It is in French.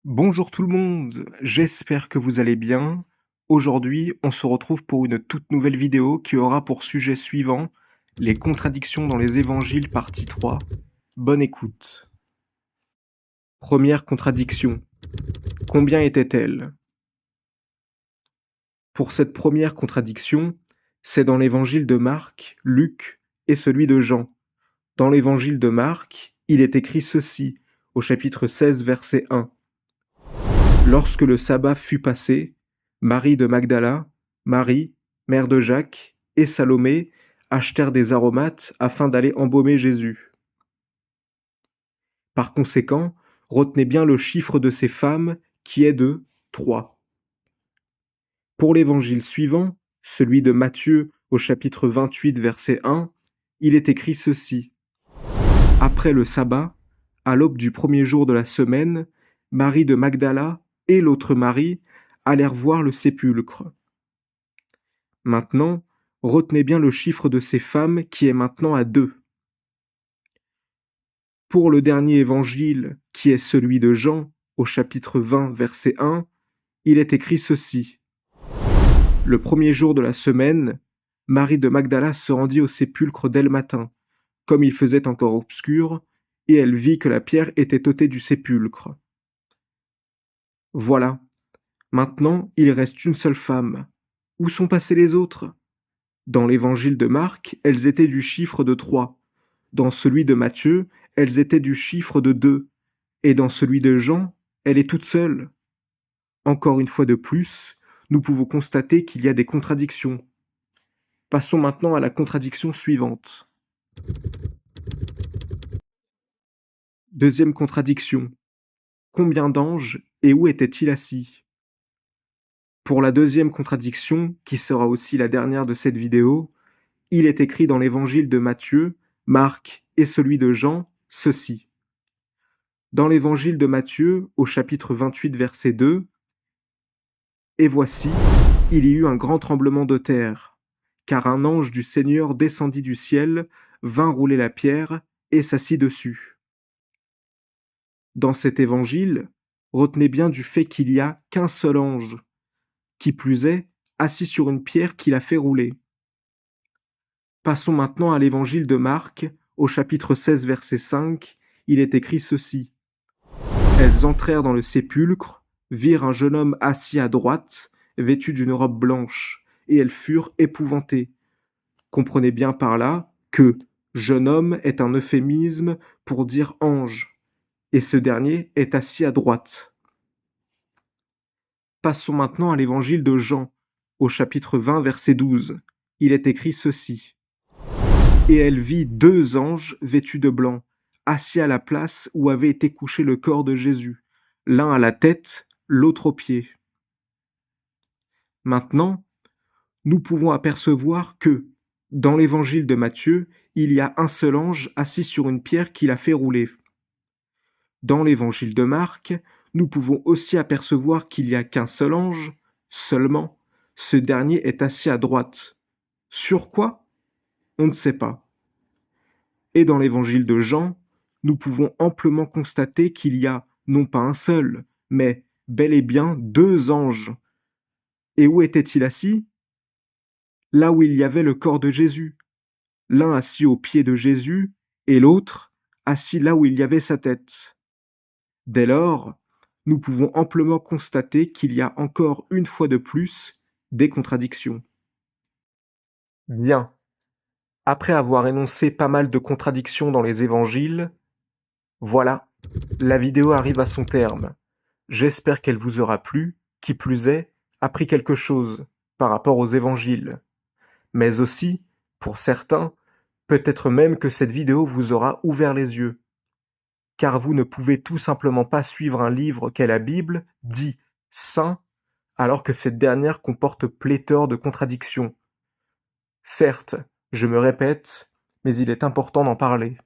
Bonjour tout le monde, j'espère que vous allez bien. Aujourd'hui, on se retrouve pour une toute nouvelle vidéo qui aura pour sujet suivant les contradictions dans les évangiles partie 3. Bonne écoute. Première contradiction. Combien étaient-elles? Pour cette première contradiction, c'est dans l'évangile de Marc, Luc et celui de Jean. Dans l'évangile de Marc, il est écrit ceci au chapitre 16 verset 1. Lorsque le sabbat fut passé, Marie de Magdala, Marie, mère de Jacques, et Salomé achetèrent des aromates afin d'aller embaumer Jésus. Par conséquent, retenez bien le chiffre de ces femmes qui est de 3. Pour l'évangile suivant, celui de Matthieu au chapitre 28 verset 1, il est écrit ceci. Après le sabbat, à l'aube du premier jour de la semaine, Marie de Magdala et l'autre Marie allèrent voir le sépulcre. Maintenant, retenez bien le chiffre de ces femmes qui est maintenant à 2. Pour le dernier évangile, qui est celui de Jean, au chapitre 20, verset 1, il est écrit ceci. Le premier jour de la semaine, Marie de Magdala se rendit au sépulcre dès le matin, comme il faisait encore obscur, et elle vit que la pierre était ôtée du sépulcre. Voilà. Maintenant, il reste une seule femme. Où sont passées les autres? Dans l'évangile de Marc, elles étaient du chiffre de 3. Dans celui de Matthieu, elles étaient du chiffre de 2. Et dans celui de Jean, elle est toute seule. Encore une fois de plus, nous pouvons constater qu'il y a des contradictions. Passons maintenant à la contradiction suivante. Deuxième contradiction. Combien d'anges et où étaient-ils assis? Pour la deuxième contradiction, qui sera aussi la dernière de cette vidéo, il est écrit dans l'évangile de Matthieu, Marc et celui de Jean, ceci. Dans l'évangile de Matthieu, au chapitre 28, verset 2, et voici, il y eut un grand tremblement de terre, car un ange du Seigneur descendit du ciel, vint rouler la pierre et s'assit dessus. Dans cet évangile, retenez bien du fait qu'il y a qu'un seul ange, qui plus est, assis sur une pierre qu'il a fait rouler. Passons maintenant à l'évangile de Marc, au chapitre 16, verset 5, il est écrit ceci. Elles entrèrent dans le sépulcre, virent un jeune homme assis à droite, vêtu d'une robe blanche, et elles furent épouvantées. Comprenez bien par là que jeune homme est un euphémisme pour dire ange, et ce dernier est assis à droite. Passons maintenant à l'évangile de Jean, au chapitre 20, verset 12. Il est écrit ceci. Et elle vit 2 anges vêtus de blanc, assis à la place où avait été couché le corps de Jésus, l'un à la tête, l'autre aux pieds. Maintenant, nous pouvons apercevoir que, dans l'évangile de Matthieu, il y a un seul ange assis sur une pierre qu'il a fait rouler. Dans l'évangile de Marc, nous pouvons aussi apercevoir qu'il n'y a qu'un seul ange, seulement, ce dernier est assis à droite. Sur quoi? On ne sait pas. Et dans l'évangile de Jean, nous pouvons amplement constater qu'il y a non pas un seul, mais bel et bien 2 anges. Et où étaient-ils assis? Là où il y avait le corps de Jésus, l'un assis aux pieds de Jésus et l'autre assis là où il y avait sa tête. Dès lors, nous pouvons amplement constater qu'il y a encore une fois de plus des contradictions. Bien. Après avoir énoncé pas mal de contradictions dans les évangiles, voilà, la vidéo arrive à son terme. J'espère qu'elle vous aura plu, qui plus est, appris quelque chose par rapport aux évangiles. Mais aussi, pour certains, peut-être même que cette vidéo vous aura ouvert les yeux. Car vous ne pouvez tout simplement pas suivre un livre qu'est la Bible, dit saint, alors que cette dernière comporte pléthore de contradictions. Certes, je me répète, mais il est important d'en parler.